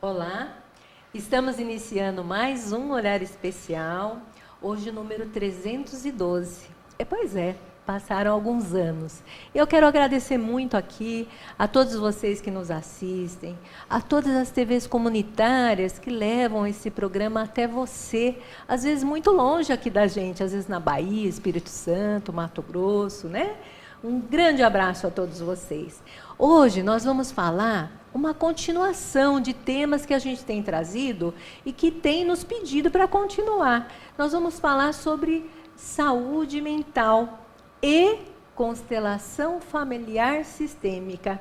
Olá, estamos iniciando mais um Olhar Especial, hoje número 312. Pois é, passaram alguns anos. Eu quero agradecer muito aqui a todos vocês que nos assistem, a todas as TVs comunitárias que levam esse programa até você, às vezes muito longe aqui da gente, às vezes na Bahia, Espírito Santo, Mato Grosso, né? Um grande abraço a todos vocês. Hoje nós vamos falar uma continuação de temas que a gente tem trazido e que tem nos pedido para continuar. Nós vamos falar sobre saúde mental e constelação familiar sistêmica.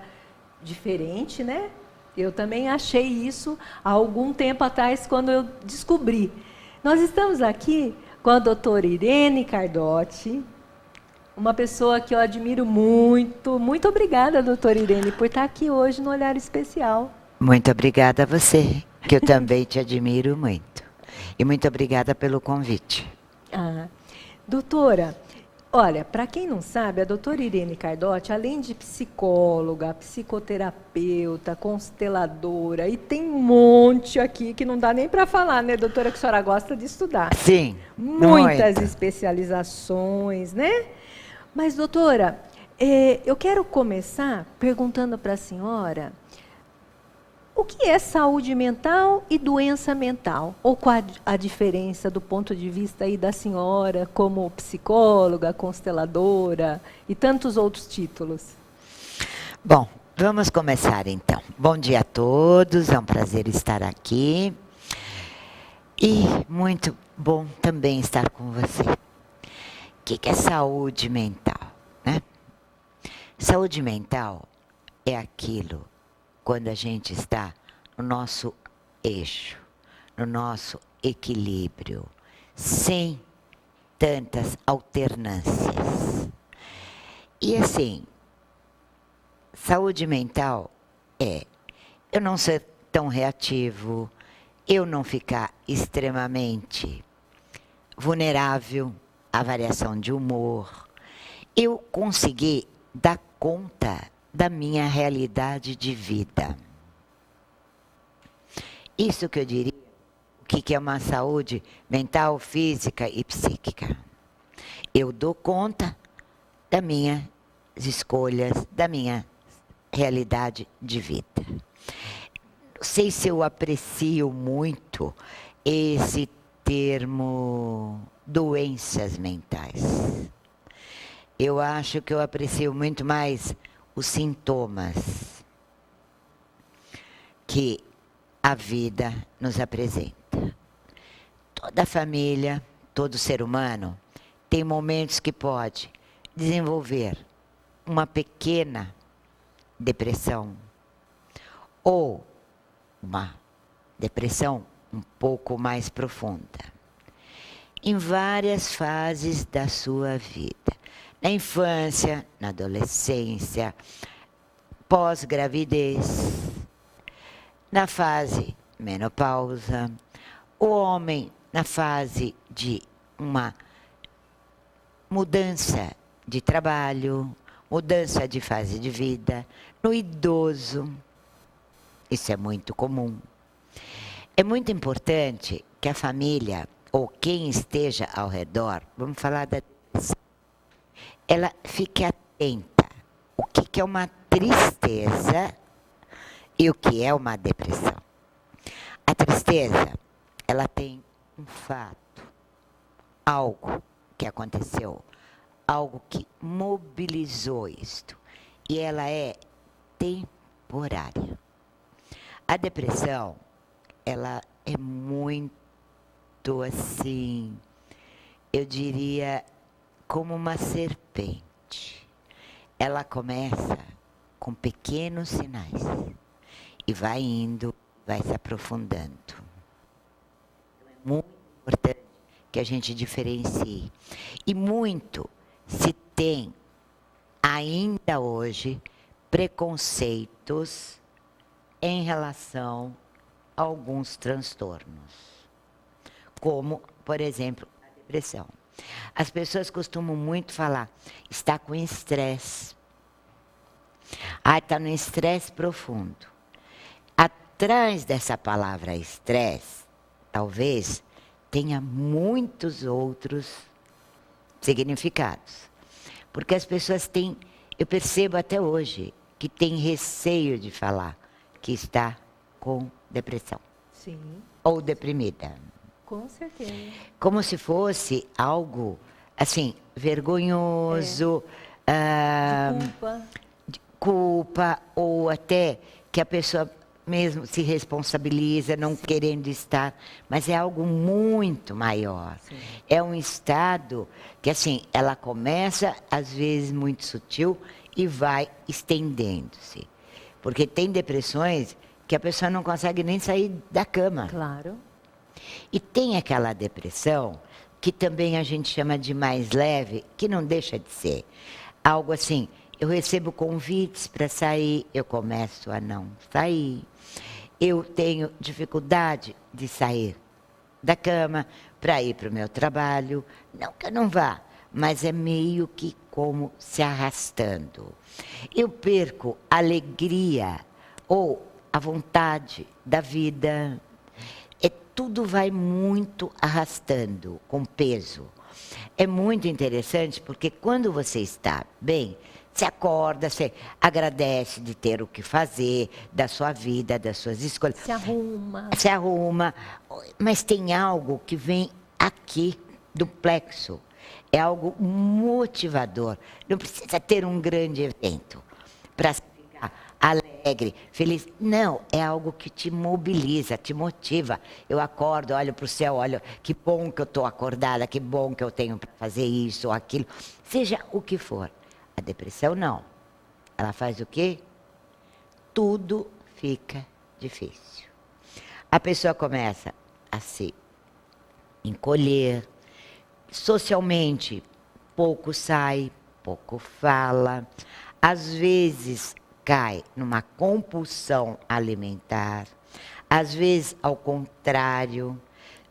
Diferente, né? Eu também achei isso há algum tempo atrás, quando eu descobri. Nós estamos aqui com a doutora Irene Cardotti, uma pessoa que eu admiro muito. Muito obrigada, doutora Irene, por estar aqui hoje no Olhar Especial. Muito obrigada a você, que eu também te admiro muito. E muito obrigada pelo convite. Doutora, olha, para quem não sabe, a doutora Irene Cardotti, além de psicóloga, psicoterapeuta, consteladora, e tem um monte aqui que não dá nem para falar, né, doutora, que a senhora gosta de estudar. Sim. Muitas especializações, né? Mas, doutora, eu quero começar perguntando para a senhora o que é saúde mental e doença mental? Ou qual a diferença do ponto de vista aí da senhora como psicóloga, consteladora e tantos outros títulos? Bom, vamos começar então. Bom dia a todos, é um prazer estar aqui. E muito bom também estar com você. O que é saúde mental, né? Saúde mental é aquilo quando a gente está no nosso eixo, no nosso equilíbrio, sem tantas alternâncias. E assim, saúde mental é eu não ser tão reativo, eu não ficar extremamente vulnerável à variação de humor, eu conseguir dar conta da minha realidade de vida. Isso que eu diria, o que é uma saúde mental, física e psíquica. Eu dou conta das minhas escolhas, da minha realidade de vida. Não sei se eu aprecio muito esse termo doenças mentais. Eu acho que eu aprecio muito mais os sintomas que a vida nos apresenta. Toda família, todo ser humano tem momentos que pode desenvolver uma pequena depressão ou uma depressão um pouco mais profunda, em várias fases da sua vida. Na infância, na adolescência, pós-gravidez, na fase menopausa, o homem na fase de uma mudança de trabalho, mudança de fase de vida, no idoso. Isso é muito comum. É muito importante que a família, ou quem esteja ao redor, vamos falar da depressão, ela fique atenta. O que é uma tristeza e o que é uma depressão? A tristeza, ela tem um fato, algo que aconteceu, algo que mobilizou isto, e ela é temporária. A depressão, ela é muito assim, eu diria, como uma serpente. Ela começa com pequenos sinais e vai indo, vai se aprofundando. É muito importante que a gente diferencie. E muito se tem ainda hoje, preconceitos em relação a alguns transtornos, como, por exemplo, a depressão. As pessoas costumam muito falar, está com estresse. Está no estresse profundo. Atrás dessa palavra estresse, talvez tenha muitos outros significados. Porque as pessoas têm, eu percebo até hoje, que têm receio de falar que está com depressão. Sim. Ou deprimida. Com certeza. Como se fosse algo, assim, vergonhoso, De culpa. de culpa, ou até que a pessoa mesmo se responsabiliza, não querendo estar, mas é algo muito maior. Sim. É um estado que, assim, ela começa, às vezes, muito sutil e vai estendendo-se. Porque tem depressões que a pessoa não consegue nem sair da cama. Claro. E tem aquela depressão que também a gente chama de mais leve, que não deixa de ser. Algo assim, eu recebo convites para sair, eu começo a não sair. Eu tenho dificuldade de sair da cama para ir para o meu trabalho. Não que eu não vá, mas é meio que como se arrastando. Eu perco a alegria ou a vontade da vida. Tudo vai muito arrastando, com peso. É muito interessante porque quando você está bem, você acorda, você agradece de ter o que fazer, da sua vida, das suas escolhas. Se arruma, mas tem algo que vem aqui, do plexo. É algo motivador. Não precisa ter um grande evento para ficar alegre, feliz. Não, é algo que te mobiliza, te motiva. Eu acordo, olho para o céu, olho, que bom que eu estou acordada, que bom que eu tenho para fazer isso ou aquilo. Seja o que for. A depressão não. Ela faz o quê? Tudo fica difícil. A pessoa começa a se encolher, socialmente, pouco sai, pouco fala, às vezes cai numa compulsão alimentar, às vezes, ao contrário,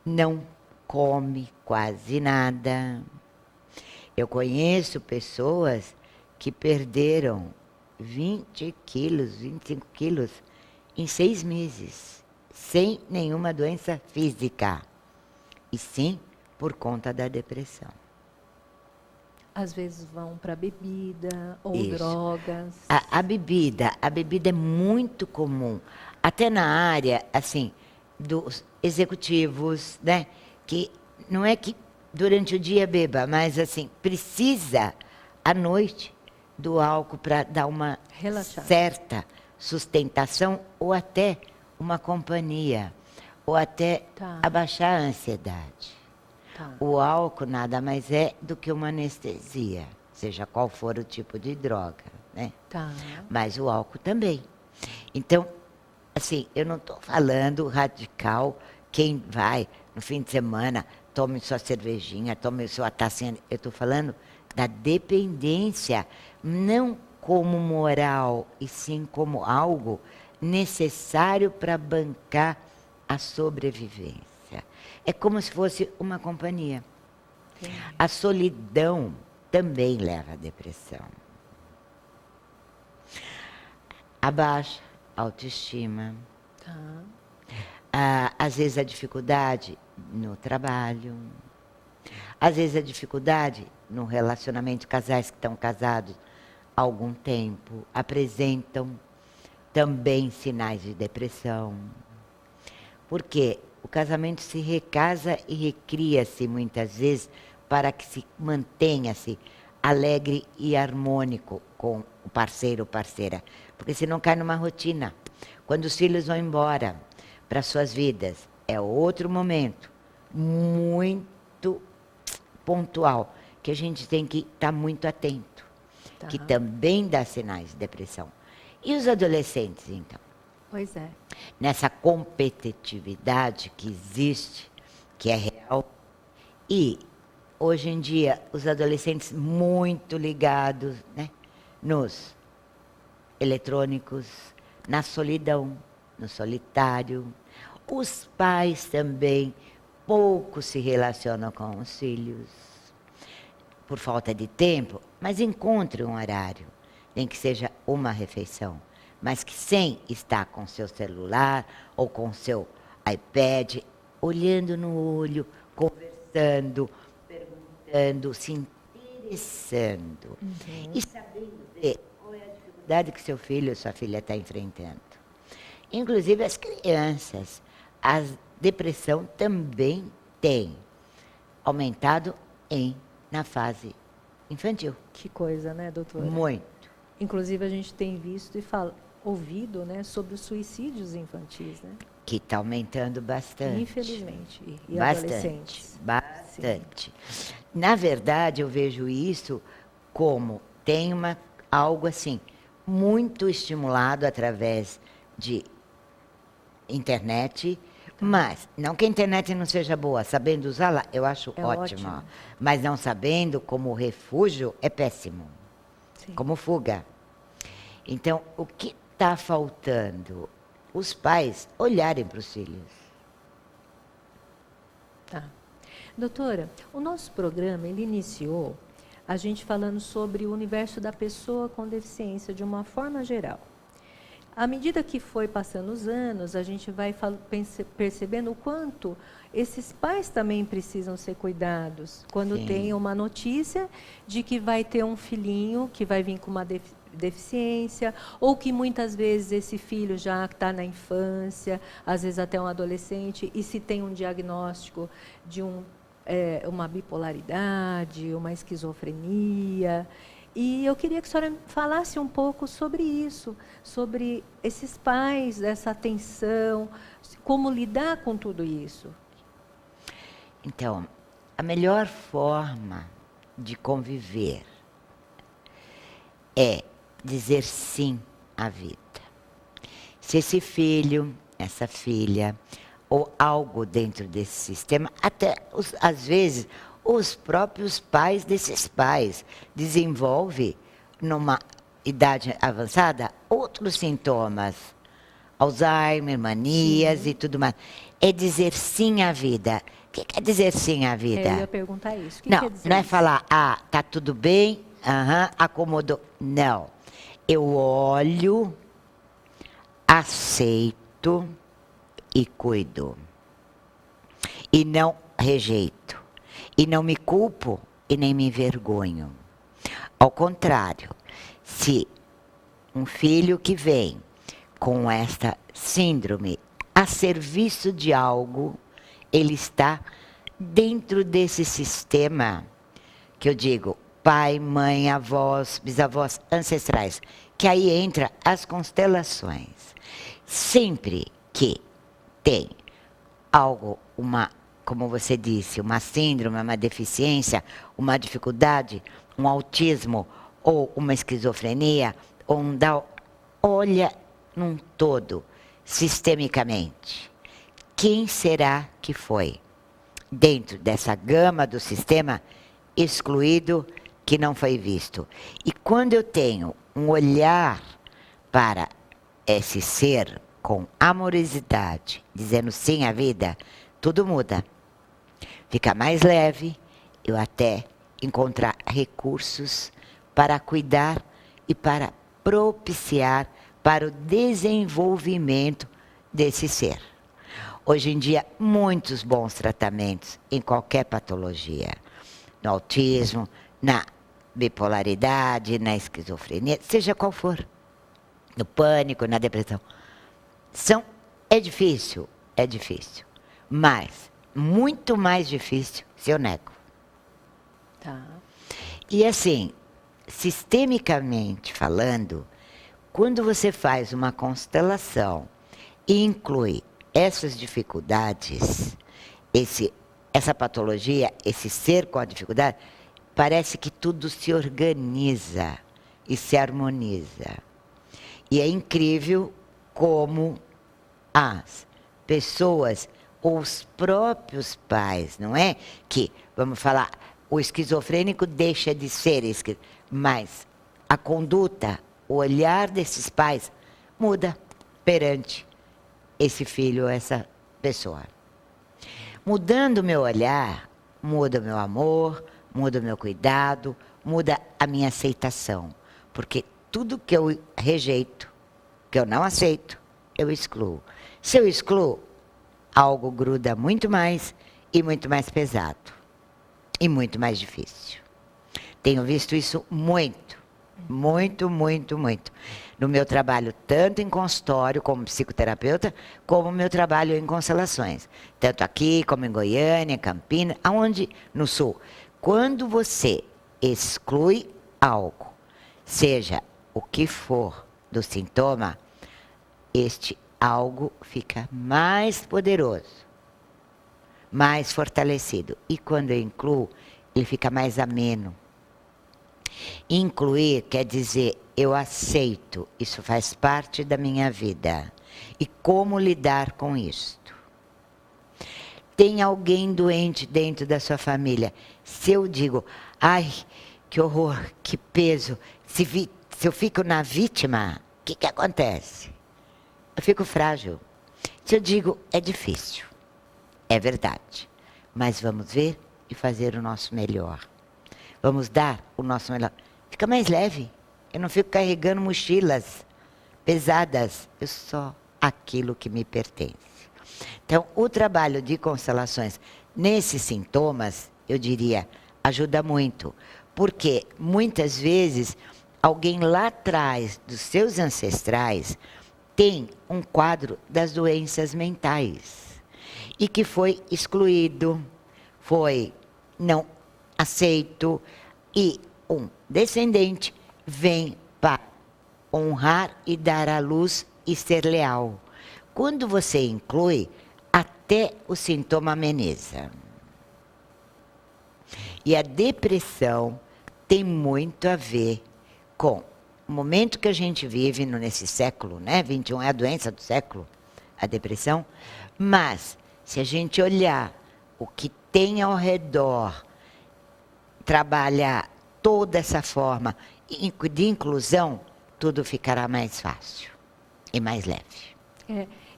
não come quase nada. Eu conheço pessoas que perderam 20 quilos, 25 quilos em 6 meses, sem nenhuma doença física, e sim por conta da depressão. Às vezes vão para bebida ou Isso. drogas. A bebida é muito comum, até na área, assim, dos executivos, né? Que não é que durante o dia beba, mas assim, precisa à noite do álcool para dar uma Relaxar. certa sustentação ou até uma companhia, ou até abaixar a ansiedade. O álcool nada mais é do que uma anestesia, seja qual for o tipo de droga, né? Mas o álcool também. Então, assim, eu não estou falando radical, quem vai no fim de semana, tome sua cervejinha, tome sua tacinha. Eu estou falando da dependência, não como moral, e sim como algo necessário para bancar a sobrevivência. É como se fosse uma companhia. A solidão também leva à depressão. A baixa autoestima. Às vezes a dificuldade no trabalho. Às vezes a dificuldade no relacionamento. Casais que estão casados há algum tempo apresentam também sinais de depressão. Por quê? O casamento se recasa e recria-se muitas vezes para que se mantenha-se alegre e harmônico com o parceiro ou parceira. Porque senão cai numa rotina. Quando os filhos vão embora para suas vidas, é outro momento muito pontual, que a gente tem que estar muito atento, que também dá sinais de depressão. E os adolescentes, então? Pois é. Nessa competitividade que existe, que é real, e hoje em dia os adolescentes muito ligados, né, nos eletrônicos, na solidão, no solitário. Os pais também pouco se relacionam com os filhos, por falta de tempo, mas encontre um horário, nem que seja uma refeição, mas que sem estar com seu celular ou com seu iPad, olhando no olho, conversando, perguntando, se interessando. E sabendo ver qual é a dificuldade que seu filho ou sua filha está enfrentando. Inclusive as crianças, a depressão também tem aumentado na fase infantil. Que coisa, né, doutora? Muito. Inclusive, a gente tem visto e ouvido, né, sobre os suicídios infantis, né? Que está aumentando bastante. Infelizmente. E bastante, adolescentes. bastante. Sim. Na verdade, eu vejo isso como tem algo assim, muito estimulado através de internet, mas não que a internet não seja boa, sabendo usá-la, eu acho ótimo. Mas não sabendo como refúgio é péssimo. Sim. Como fuga. Então, o que está faltando? Os pais olharem para os filhos. Tá. Doutora, o nosso programa, ele iniciou a gente falando sobre o universo da pessoa com deficiência de uma forma geral. À medida que foi passando os anos, a gente vai percebendo o quanto esses pais também precisam ser cuidados. Quando Sim. tem uma notícia de que vai ter um filhinho que vai vir com uma deficiência, ou que muitas vezes esse filho já está na infância, às vezes até um adolescente, e se tem um diagnóstico de uma bipolaridade, uma esquizofrenia. E eu queria que a senhora falasse um pouco sobre isso, sobre esses pais, essa atenção, como lidar com tudo isso. Então, a melhor forma de conviver é dizer sim à vida. Se esse filho, essa filha, ou algo dentro desse sistema, até às vezes os próprios pais desses pais desenvolvem, numa idade avançada, outros sintomas. Alzheimer, manias sim. e tudo mais. É dizer sim à vida. O que quer dizer sim à vida? Eu ia perguntar isso. Não, quer dizer não é isso? Falar, tá tudo bem, acomodou. Não. Eu olho, aceito e cuido. E não rejeito. E não me culpo e nem me envergonho. Ao contrário, se um filho que vem com esta síndrome a serviço de algo, ele está dentro desse sistema que eu digo, pai, mãe, avós, bisavós, ancestrais, que aí entra as constelações. Sempre que tem algo, como você disse, uma síndrome, uma deficiência, uma dificuldade, um autismo ou uma esquizofrenia, ou um Down, olha num todo, sistemicamente. Quem será que foi, dentro dessa gama do sistema, excluído, que não foi visto? E quando eu tenho um olhar para esse ser com amorosidade, dizendo sim à vida, tudo muda. Fica mais leve, eu até encontrar recursos para cuidar e para propiciar para o desenvolvimento desse ser. Hoje em dia, muitos bons tratamentos em qualquer patologia, no autismo, na bipolaridade, na esquizofrenia, seja qual for, no pânico, na depressão. É difícil, mas muito mais difícil se eu nego. Tá. E assim, sistemicamente falando, quando você faz uma constelação e inclui essas dificuldades, essa patologia, esse ser com a dificuldade, parece que tudo se organiza e se harmoniza. E é incrível como as pessoas, ou os próprios pais, não é? Que, vamos falar, o esquizofrênico deixa de ser esquizofrênico, mas a conduta, o olhar desses pais muda perante esse filho ou essa pessoa. Mudando o meu olhar, muda o meu amor, muda o meu cuidado, muda a minha aceitação. Porque tudo que eu rejeito, que eu não aceito, eu excluo. Se eu excluo, algo gruda muito mais e muito mais pesado. E muito mais difícil. Tenho visto isso muito, muito, muito, muito. No meu trabalho, tanto em consultório como psicoterapeuta, como no meu trabalho em constelações. Tanto aqui, como em Goiânia, Campinas, aonde no Sul. Quando você exclui algo, seja o que for do sintoma, este algo fica mais poderoso, mais fortalecido. E quando eu incluo, ele fica mais ameno. Incluir quer dizer, eu aceito, isso faz parte da minha vida. E como lidar com isto? Tem alguém doente dentro da sua família. Se eu digo, ai, que horror, que peso, se eu fico na vítima, o que acontece? Eu fico frágil. Se eu digo, é difícil, é verdade. Mas vamos ver e fazer o nosso melhor. Vamos dar o nosso melhor. Fica mais leve. Eu não fico carregando mochilas pesadas. Eu só aquilo que me pertence. Então, o trabalho de constelações nesses sintomas, eu diria, ajuda muito. Porque muitas vezes alguém lá atrás dos seus ancestrais tem um quadro das doenças mentais e que foi excluído, foi não aceito, e um descendente vem para honrar e dar à luz e ser leal. Quando você inclui, até o sintoma ameniza. E a depressão tem muito a ver com o momento que a gente vive nesse século, né? 21 é a doença do século, a depressão. Mas, se a gente olhar o que tem ao redor, trabalhar toda essa forma de inclusão, tudo ficará mais fácil e mais leve.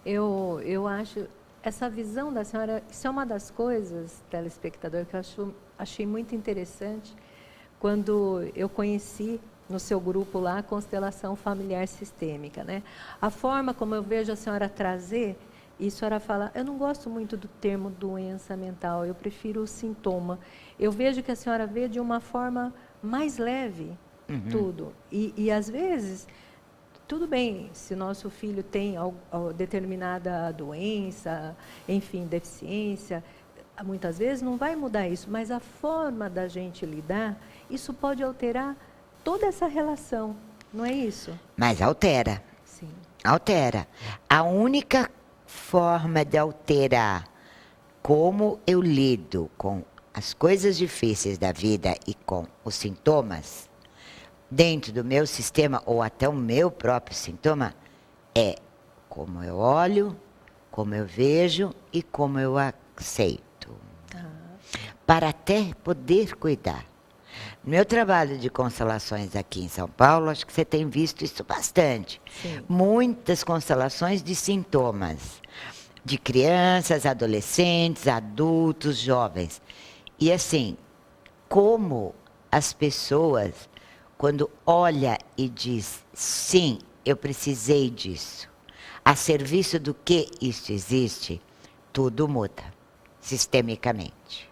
Eu acho, essa visão da senhora, isso é uma das coisas, telespectador, que eu achei muito interessante, quando eu conheci no seu grupo lá a constelação familiar sistêmica, né? A forma como eu vejo a senhora trazer, e a senhora fala, eu não gosto muito do termo doença mental, eu prefiro o sintoma. Eu vejo que a senhora vê de uma forma mais leve tudo. E às vezes, tudo bem, se nosso filho tem determinada doença, enfim, deficiência, muitas vezes não vai mudar isso, mas a forma da gente lidar, isso pode alterar toda essa relação, não é isso? Mas altera. Sim. Altera. A única forma de alterar como eu lido com as coisas difíceis da vida e com os sintomas dentro do meu sistema ou até o meu próprio sintoma é como eu olho, como eu vejo e como eu aceito. Para até poder cuidar. No meu trabalho de constelações aqui em São Paulo, acho que você tem visto isso bastante. Sim. Muitas constelações de sintomas, de crianças, adolescentes, adultos, jovens. E assim, como as pessoas, quando olha e diz, sim, eu precisei disso, a serviço do que isso existe, tudo muda, sistemicamente.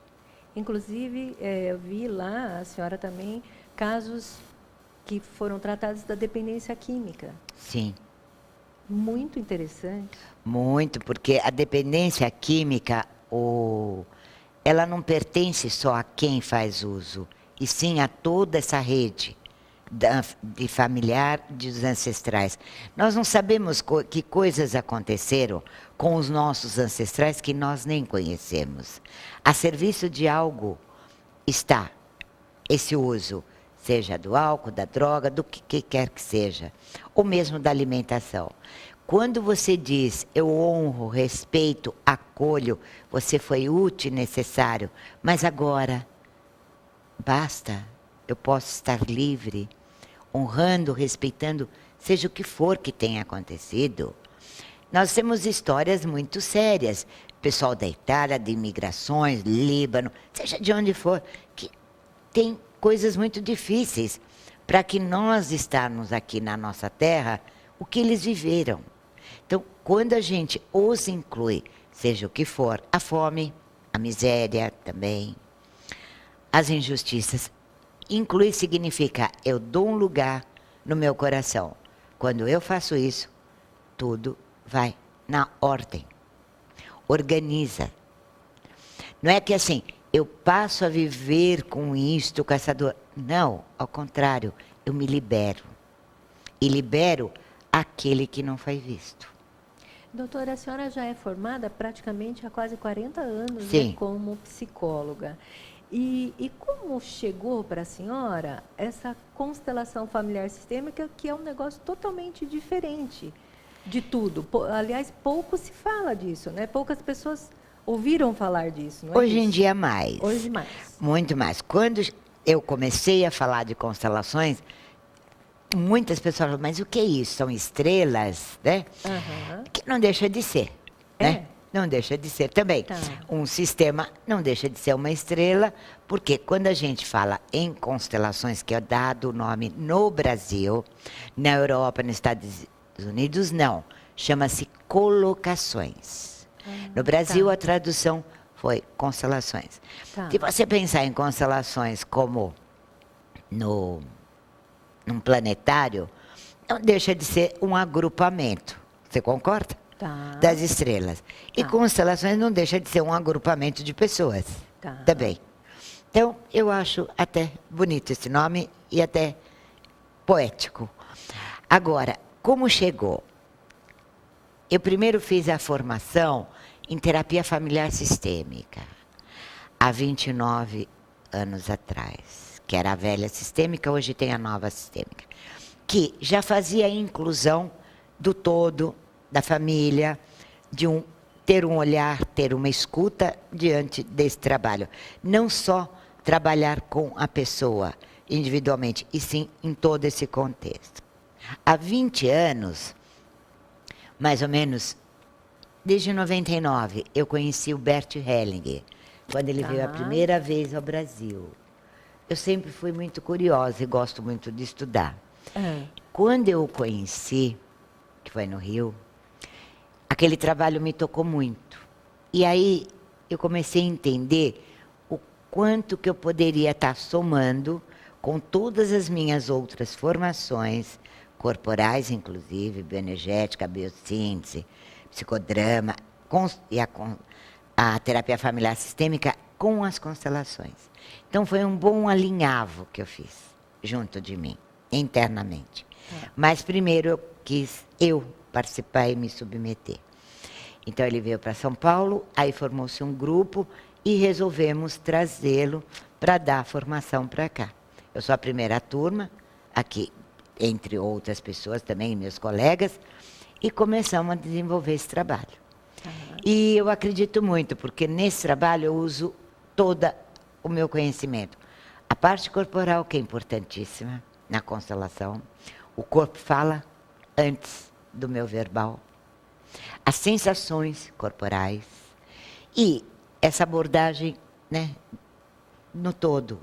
Inclusive, eu vi lá, a senhora também, casos que foram tratados da dependência química. Sim. Muito interessante. Muito, porque a dependência química, ela não pertence só a quem faz uso, e sim a toda essa rede de familiar dos ancestrais. Nós não sabemos que coisas aconteceram com os nossos ancestrais que nós nem conhecemos. A serviço de algo está esse uso, seja do álcool, da droga, do que quer que seja, ou mesmo da alimentação. Quando você diz, eu honro, respeito, acolho, você foi útil e necessário, mas agora, basta, eu posso estar livre. honrando, respeitando, seja o que for que tenha acontecido. Nós temos histórias muito sérias, pessoal da Itália, de imigrações, Líbano, seja de onde for, que tem coisas muito difíceis para que nós estarmos aqui na nossa terra, o que eles viveram. Então, quando a gente os inclui, seja o que for, a fome, a miséria também, as injustiças, incluir significa eu dou um lugar no meu coração. Quando eu faço isso, tudo vai na ordem. Organiza. Não é que assim, eu passo a viver com isto, com essa dor. Não, ao contrário, eu me libero. E libero aquele que não foi visto. Doutora, a senhora já é formada praticamente há quase 40 anos, Sim. né, como psicóloga. E como chegou para a senhora essa constelação familiar sistêmica, que é um negócio totalmente diferente de tudo? Aliás, pouco se fala disso, né? Poucas pessoas ouviram falar disso, não é Hoje em isso? dia mais. Hoje mais. Muito mais. Quando eu comecei a falar de constelações, muitas pessoas falam, mas o que é isso? São estrelas, né? Aham. Que não deixa de ser, né? Não deixa de ser também. Tá. Um sistema não deixa de ser uma estrela, porque quando a gente fala em constelações, que é dado o nome no Brasil, na Europa, nos Estados Unidos, não. Chama-se colocações. No Brasil, tá. a tradução foi constelações. Tá. Se você pensar em constelações como num planetário, não deixa de ser um agrupamento. Você concorda? Tá. Das estrelas. E Tá. constelações não deixa de ser um agrupamento de pessoas. Tá. Também. Então, eu acho até bonito esse nome e até poético. Agora, como chegou? Eu primeiro fiz a formação em terapia familiar sistêmica, há 29 anos atrás, que era a velha sistêmica, hoje tem a nova sistêmica, que já fazia a inclusão do todo, da família, de ter um olhar, ter uma escuta diante desse trabalho. Não só trabalhar com a pessoa individualmente, e sim em todo esse contexto. Há 20 anos, mais ou menos, desde 99, eu conheci o Bert Hellinger, quando ele veio a primeira vez ao Brasil. Eu sempre fui muito curiosa e gosto muito de estudar. Quando eu o conheci, que foi no Rio, aquele trabalho me tocou muito. E aí eu comecei a entender o quanto que eu poderia estar somando com todas as minhas outras formações, corporais inclusive, bioenergética, biossíntese, psicodrama, e a terapia familiar sistêmica com as constelações. Então foi um bom alinhavo que eu fiz junto de mim, internamente. Mas primeiro eu quis participar e me submeter. Então ele veio para São Paulo, aí formou-se um grupo e resolvemos trazê-lo para dar formação para cá. Eu sou a primeira turma, aqui, entre outras pessoas também, meus colegas, e começamos a desenvolver esse trabalho. E eu acredito muito, porque nesse trabalho eu uso todo o meu conhecimento. A parte corporal, que é importantíssima na constelação, o corpo fala antes do meu verbal, as sensações corporais e essa abordagem, né, no todo,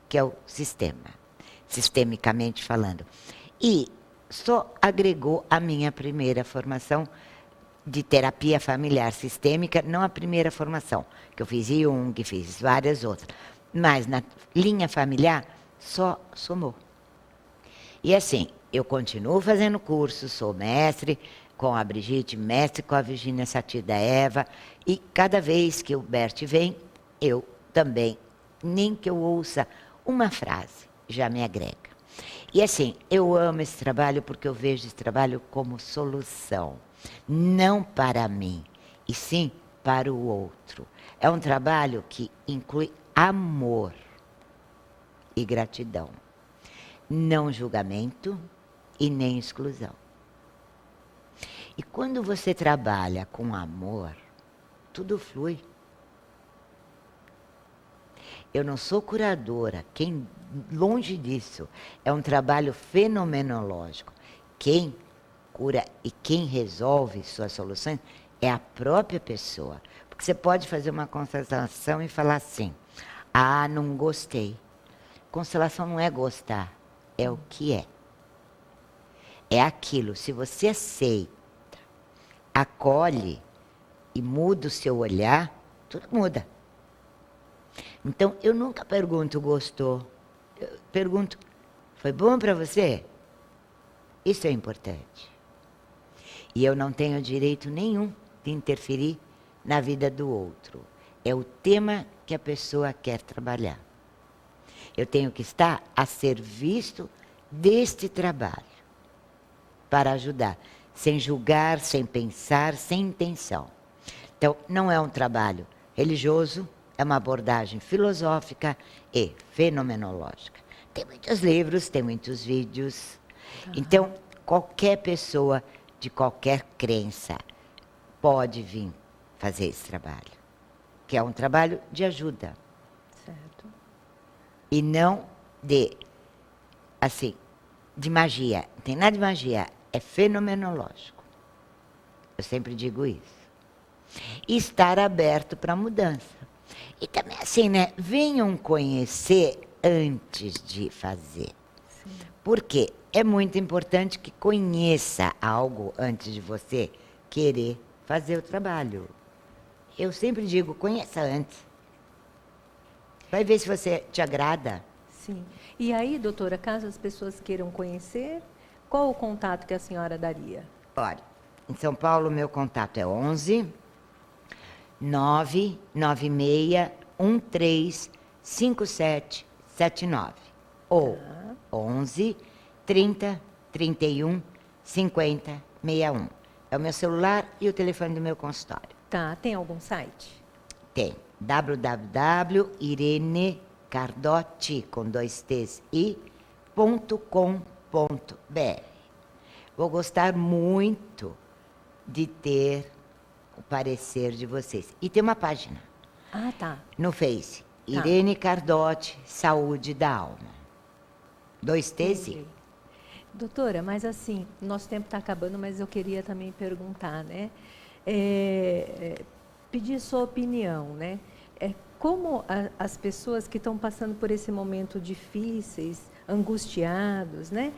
que é o sistema, sistemicamente falando. E só agregou a minha primeira formação de terapia familiar sistêmica, não a primeira formação, que eu fiz Jung, fiz várias outras, mas na linha familiar só somou. E assim, eu continuo fazendo curso, sou mestre com a Brigitte, mestre com a Virginia Satir da Eva, e cada vez que o Bert vem, eu também, nem que eu ouça uma frase, já me agrega. E assim, eu amo esse trabalho porque eu vejo esse trabalho como solução, não para mim, e sim para o outro. É um trabalho que inclui amor e gratidão, não julgamento e nem exclusão. E quando você trabalha com amor, tudo flui. Eu não sou curadora, longe disso. É um trabalho fenomenológico. Quem cura e quem resolve suas soluções é a própria pessoa. Porque você pode fazer uma constelação e falar assim: ah, não gostei. Constelação não é gostar, é o que é. É aquilo. Se você aceita, acolhe e muda o seu olhar, tudo muda. Então, eu nunca pergunto, gostou? Eu pergunto, foi bom para você? Isso é importante. E eu não tenho direito nenhum de interferir na vida do outro. É o tema que a pessoa quer trabalhar. Eu tenho que estar a serviço deste trabalho, para ajudar, sem julgar, sem pensar, sem intenção. Então, não é um trabalho religioso, é uma abordagem filosófica e fenomenológica. Tem muitos livros, tem muitos vídeos. Então, qualquer pessoa de qualquer crença pode vir fazer esse trabalho, que é um trabalho de ajuda. Certo. E não de magia. Não tem nada de magia, é fenomenológico. Eu sempre digo isso. E estar aberto para a mudança. E também assim, né? Venham conhecer antes de fazer. Sim. Porque é muito importante que conheça algo antes de você querer fazer o trabalho. Eu sempre digo, conheça antes. Vai ver se você te agrada. Sim. E aí, doutora, caso as pessoas queiram conhecer, qual o contato que a senhora daria? Olha, em São Paulo, meu contato é 11 996 13 5779. Ou 11 30 31 50 61. É o meu celular e o telefone do meu consultório. Tá, tem algum site? Tem www.irenecardotti, com 2 T's, .com.br. Vou gostar muito de ter o parecer de vocês. E tem uma página. Ah, tá. No Face. Irene Cardotti, Saúde da Alma. 2 T's. Entendi. Doutora, mas assim, nosso tempo está acabando, mas eu queria também perguntar, né? Pedir sua opinião, né? Como as pessoas que estão passando por esse momento difíceis, angustiados, né?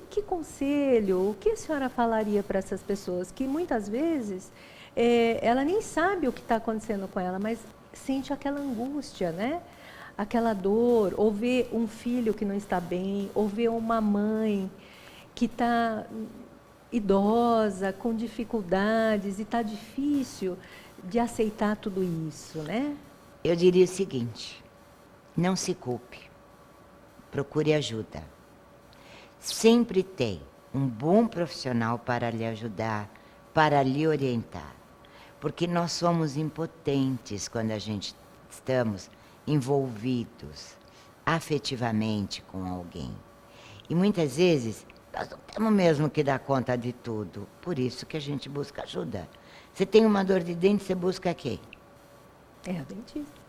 Que conselho, o que a senhora falaria para essas pessoas que muitas vezes ela nem sabe o que está acontecendo com ela, mas sente aquela angústia, né? Aquela dor, ou ver um filho que não está bem, ou ver uma mãe que está idosa, com dificuldades, e está difícil de aceitar tudo isso, né? Eu diria o seguinte: não se culpe, procure ajuda. Sempre tem um bom profissional para lhe ajudar, para lhe orientar. Porque nós somos impotentes quando a gente estamos envolvidos afetivamente com alguém. E muitas vezes nós não temos mesmo que dar conta de tudo. Por isso que a gente busca ajuda. Você tem uma dor de dente, você busca quem? É o dentista.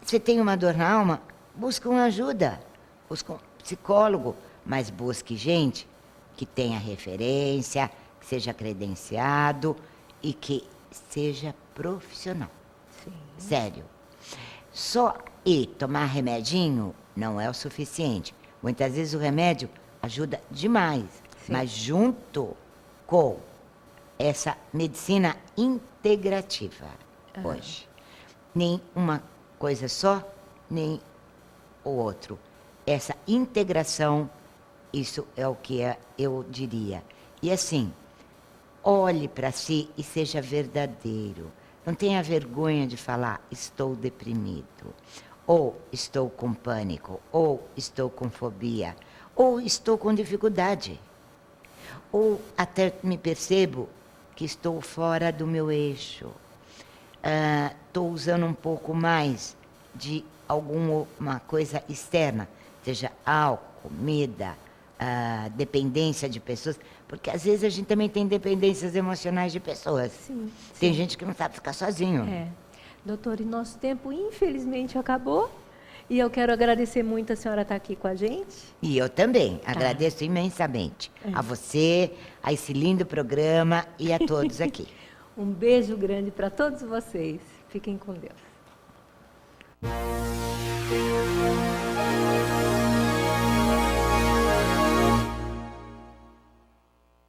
Você tem uma dor na alma, busca uma ajuda. Busca um psicólogo, mas busque gente que tenha referência, que seja credenciado e que seja profissional. Sim. Sério. Só tomar remedinho não é o suficiente. Muitas vezes o remédio ajuda demais, Sim. mas junto com essa medicina integrativa hoje. Nem uma coisa só, nem o outro. Essa integração, isso é o que eu diria. E assim, olhe para si e seja verdadeiro. Não tenha vergonha de falar, estou deprimido, ou estou com pânico, ou estou com fobia, ou estou com dificuldade, ou até me percebo que estou fora do meu eixo. Estou usando um pouco mais de alguma coisa externa, seja álcool, comida, dependência de pessoas, porque às vezes a gente também tem dependências emocionais de pessoas. Sim, Tem sim. gente que não sabe ficar sozinho. Doutor, e nosso tempo infelizmente acabou. E eu quero agradecer muito a senhora estar aqui com a gente. E eu também agradeço imensamente a você, a esse lindo programa e a todos aqui. Um beijo grande para todos vocês. Fiquem com Deus.